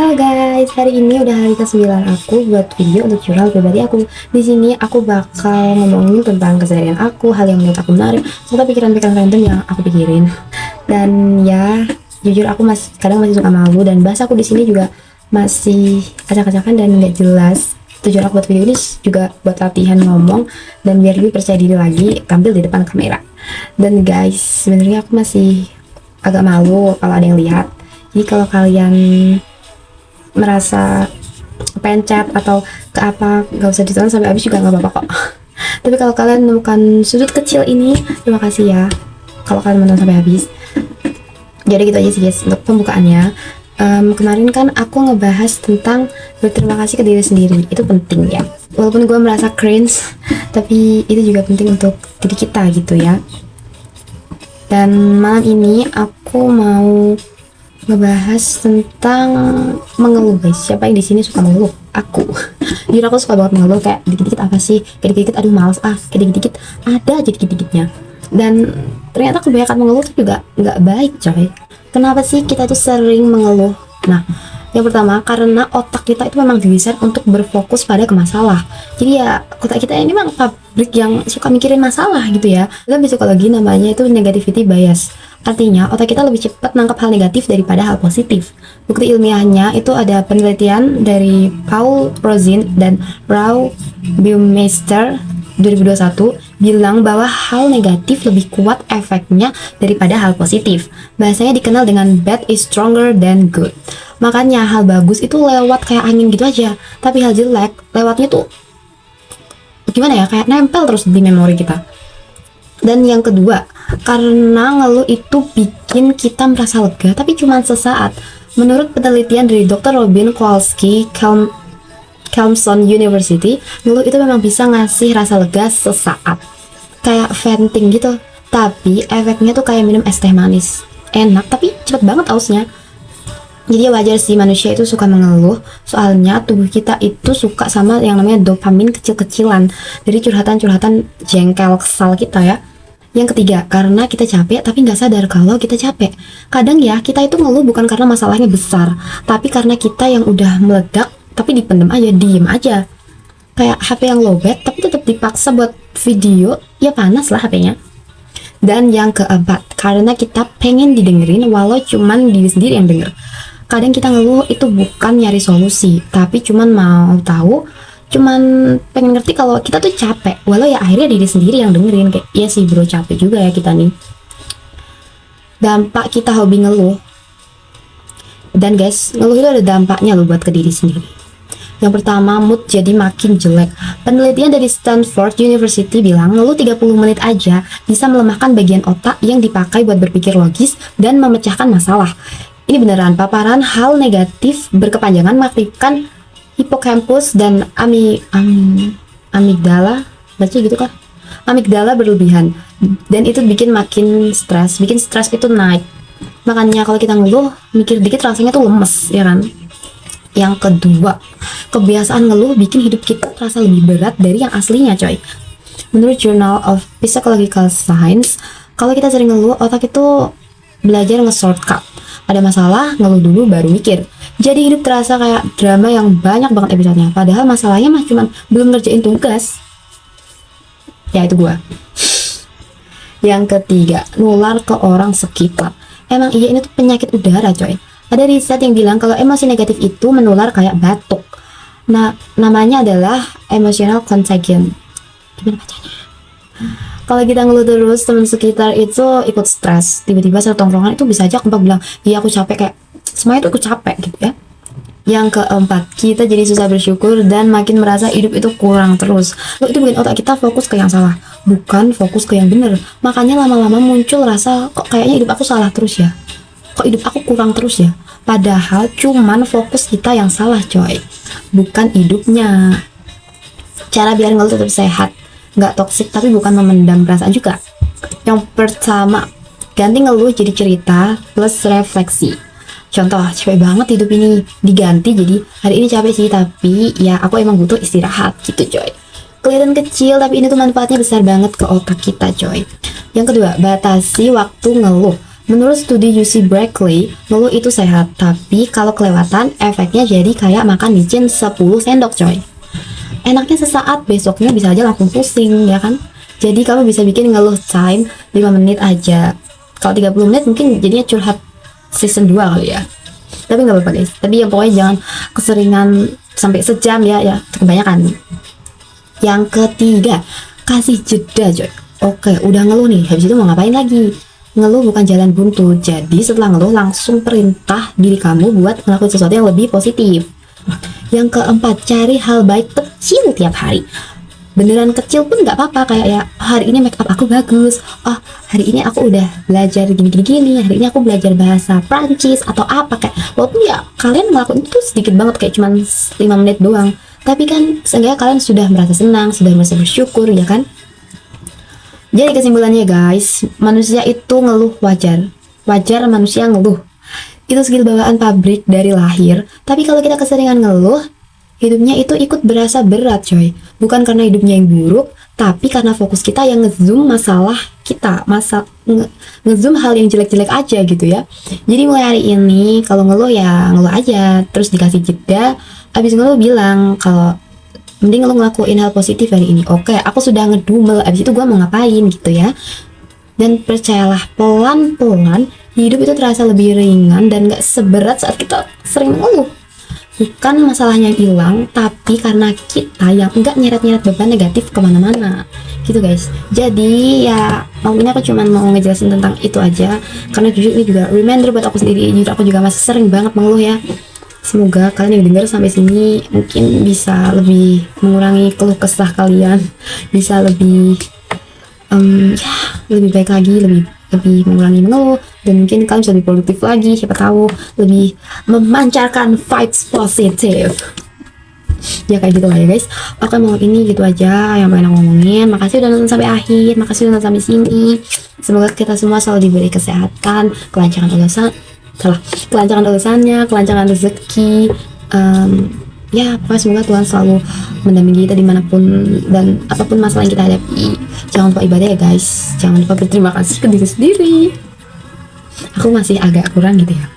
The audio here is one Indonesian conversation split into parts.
Halo guys, hari ini udah hari ke-9 aku buat video untuk jurnal pribadi aku. Di sini aku bakal ngomongin tentang keseharian aku, hal yang menurut aku menarik, serta pikiran-pikiran random yang aku pikirin. Dan ya, jujur aku kadang masih suka malu dan bahasa aku di sini juga masih acak-acakan dan nggak jelas. Tujuan aku buat video ini juga buat latihan ngomong dan biar lebih percaya diri lagi tampil di depan kamera. Dan guys, sebenarnya aku masih agak malu kalau ada yang lihat. Jadi kalau kalian merasa pencet atau ke apa, nggak usah ditonton sampai habis juga nggak apa-apa kok. Tapi kalau kalian menemukan sudut kecil ini, terima kasih ya kalau kalian menonton sampai habis. Jadi gitu aja sih guys untuk pembukaannya. Kemarin kan aku ngebahas tentang berterima kasih ke diri sendiri, itu penting ya, walaupun gue merasa cringe tapi itu juga penting untuk diri kita gitu ya. Dan malam ini aku mau ngebahas tentang mengeluh guys. Siapa yang di sini suka mengeluh? Aku. Jujur aku suka banget mengeluh, kayak dikit-dikit apa sih, kayak dikit-dikit aduh males kayak dikit-dikit ada aja dikit-dikitnya. Dan ternyata kebanyakan mengeluh itu juga nggak baik coy. Kenapa sih kita tuh sering mengeluh? Nah, yang pertama karena otak kita itu memang didesain untuk berfokus pada masalah. Jadi ya otak kita ini memang pabrik yang suka mikirin masalah gitu ya. Dalam psikologi namanya itu negativity bias. Artinya otak kita lebih cepat nangkap hal negatif daripada hal positif. Bukti ilmiahnya itu ada penelitian dari Paul Rozin dan Rau Baumeister 2021 bilang bahwa hal negatif lebih kuat efeknya daripada hal positif. Bahasanya dikenal dengan bad is stronger than good. Makanya hal bagus itu lewat kayak angin gitu aja, tapi hal jelek lewatnya tuh gimana ya, kayak nempel terus di memori kita. Dan yang kedua, karena ngeluh itu bikin kita merasa lega tapi cuma sesaat. Menurut penelitian dari Dr. Robin Kowalski, Clemson University, ngeluh itu memang bisa ngasih rasa lega sesaat, kayak venting gitu. Tapi efeknya tuh kayak minum es teh manis, enak tapi cepet banget ausnya. Jadi wajar sih manusia itu suka mengeluh, soalnya tubuh kita itu suka sama yang namanya dopamin kecil-kecilan dari curhatan-curhatan jengkel kesal kita ya. Yang ketiga, karena kita capek tapi nggak sadar kalau kita capek. Kadang ya kita itu ngeluh bukan karena masalahnya besar, tapi karena kita yang udah meledak tapi dipendem aja, diem aja. Kayak HP yang lowbat tapi tetap dipaksa buat video, ya panas lah HP-nya. Dan yang keempat, karena kita pengen didengerin walau cuman diri sendiri yang denger. Kadang kita ngeluh itu bukan nyari solusi, tapi cuman mau tahu, cuman pengen ngerti kalau kita tuh capek, walau ya akhirnya diri sendiri yang dengerin. Kayak iya sih bro, capek juga ya kita nih. Dampak kita hobi ngeluh. Dan guys, ngeluh itu ada dampaknya loh buat ke diri sendiri. Yang pertama, mood jadi makin jelek. Penelitian dari Stanford University bilang ngeluh 30 menit aja bisa melemahkan bagian otak yang dipakai buat berpikir logis dan memecahkan masalah. Ini beneran, paparan hal negatif berkepanjangan mengaktifkan hipokampus dan amigdala, baca gitu kan? Amigdala berlebihan, dan itu bikin makin stres, bikin stres itu naik. Makanya kalau kita ngeluh, mikir dikit rasanya tuh lemes, ya kan? Yang kedua, kebiasaan ngeluh bikin hidup kita terasa lebih berat dari yang aslinya coy. Menurut Journal of Psychological Science, kalau kita sering ngeluh, otak itu belajar nge-shortcut. Ada masalah, ngeluh dulu baru mikir. Jadi hidup terasa kayak drama yang banyak banget episodenya. Padahal masalahnya mah cuman belum ngerjain tugas. Ya itu gua. Yang ketiga, nular ke orang sekitar. Emang iya ini tuh penyakit udara coy. Ada riset yang bilang kalau emosi negatif itu menular kayak batuk. Nah, namanya adalah emotional contagion. Gimana bacanya? Kalau kita ngeluh terus, teman sekitar itu ikut stres. Tiba-tiba satu tongkrongan itu bisa aja kompak bilang, iya aku capek, kayak semuanya itu aku capek gitu ya. Yang keempat, kita jadi susah bersyukur dan makin merasa hidup itu kurang terus. Lalu itu bikin otak kita fokus ke yang salah, bukan fokus ke yang bener. Makanya lama-lama muncul rasa, kok kayaknya hidup aku salah terus ya, kok hidup aku kurang terus ya. Padahal cuman fokus kita yang salah coy, bukan hidupnya. Cara biar ngeluh tetap sehat, nggak toksik tapi bukan memendam perasaan juga. Yang pertama, ganti ngeluh jadi cerita plus refleksi. Contoh, capek banget hidup ini, diganti jadi hari ini capek sih tapi ya aku emang butuh istirahat gitu coy. Kelihatan kecil tapi ini tuh manfaatnya besar banget ke otak kita coy. Yang kedua, batasi waktu ngeluh. Menurut studi UC Berkeley, ngeluh itu sehat, tapi kalau kelewatan, efeknya jadi kayak makan micin 10 sendok coy. Enaknya sesaat, besoknya bisa aja langsung pusing, ya kan? Jadi kamu bisa bikin ngeluh time 5 menit aja. Kalau 30 menit mungkin jadinya curhat season 2 kali ya. Tapi nggak apa-apa guys. Tapi yang pokoknya jangan keseringan sampai sejam ya, kebanyakan. Yang ketiga, kasih jeda coy. Oke, udah ngeluh nih, habis itu mau ngapain lagi? Ngeluh bukan jalan buntu, jadi setelah ngeluh langsung perintah diri kamu buat melakukan sesuatu yang lebih positif. Yang keempat, cari hal baik kecil tiap hari. Beneran kecil pun nggak apa-apa, kayak ya hari ini make up aku bagus, oh hari ini aku udah belajar gini, hari ini aku belajar bahasa Prancis atau apa, kayak walaupun ya kalian melakukan itu sedikit banget, kayak cuman 5 menit doang, tapi kan seenggaknya kalian sudah merasa senang, sudah merasa bersyukur, ya kan? Jadi kesimpulannya guys, manusia itu ngeluh wajar. Wajar manusia ngeluh. Itu skill bawaan pabrik dari lahir. Tapi kalau kita keseringan ngeluh, hidupnya itu ikut berasa berat coy. Bukan karena hidupnya yang buruk, tapi karena fokus kita yang ngezoom masalah kita. Ngezoom hal yang jelek-jelek aja gitu ya. Jadi mulai hari ini, kalau ngeluh ya ngeluh aja. Terus dikasih jeda, abis ngeluh bilang kalau mending lo ngelakuin hal positif hari ini. Oke, aku sudah ngedumel, abis itu gue mau ngapain gitu ya. Dan percayalah, pelan-pelan hidup itu terasa lebih ringan dan gak seberat saat kita sering mengeluh. Bukan masalahnya hilang, tapi karena kita yang enggak nyeret-nyeret beban negatif kemana-mana gitu guys. Jadi ya mungkin aku cuma mau ngejelasin tentang itu aja, karena jujur ini juga reminder buat aku sendiri. Jujur aku juga masih sering banget mengeluh ya. Semoga kalian yang dengar sampai sini mungkin bisa lebih mengurangi keluh kesah kalian, bisa lebih ya lebih baik lagi, lebih mengurangi mengeluh, dan mungkin kalian bisa lebih produktif lagi, siapa tahu lebih memancarkan vibes positif. Ya kayak gitu lah ya guys. Oke, mau ini gitu aja yang pengen aku ngomongin. Makasih udah nonton sampai akhir, makasih udah nonton sampai sini. Semoga kita semua selalu diberi kesehatan, kelancaran urusannya, kelancaran rezeki, ya pokoknya semoga Tuhan selalu mendampingi kita dimanapun dan apapun masalah yang kita hadapi. Jangan lupa ibadah ya guys, jangan lupa berterima kasih ke diri sendiri. Aku masih agak kurang gitu ya.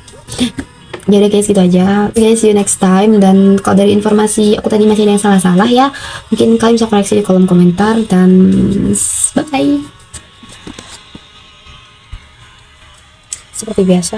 Jadi guys, gitu aja guys, see you next time. Dan kalau dari informasi aku tadi masih ada yang salah-salah ya, mungkin kalian bisa koreksi di kolom komentar. Dan bye bye. Seperti biasa.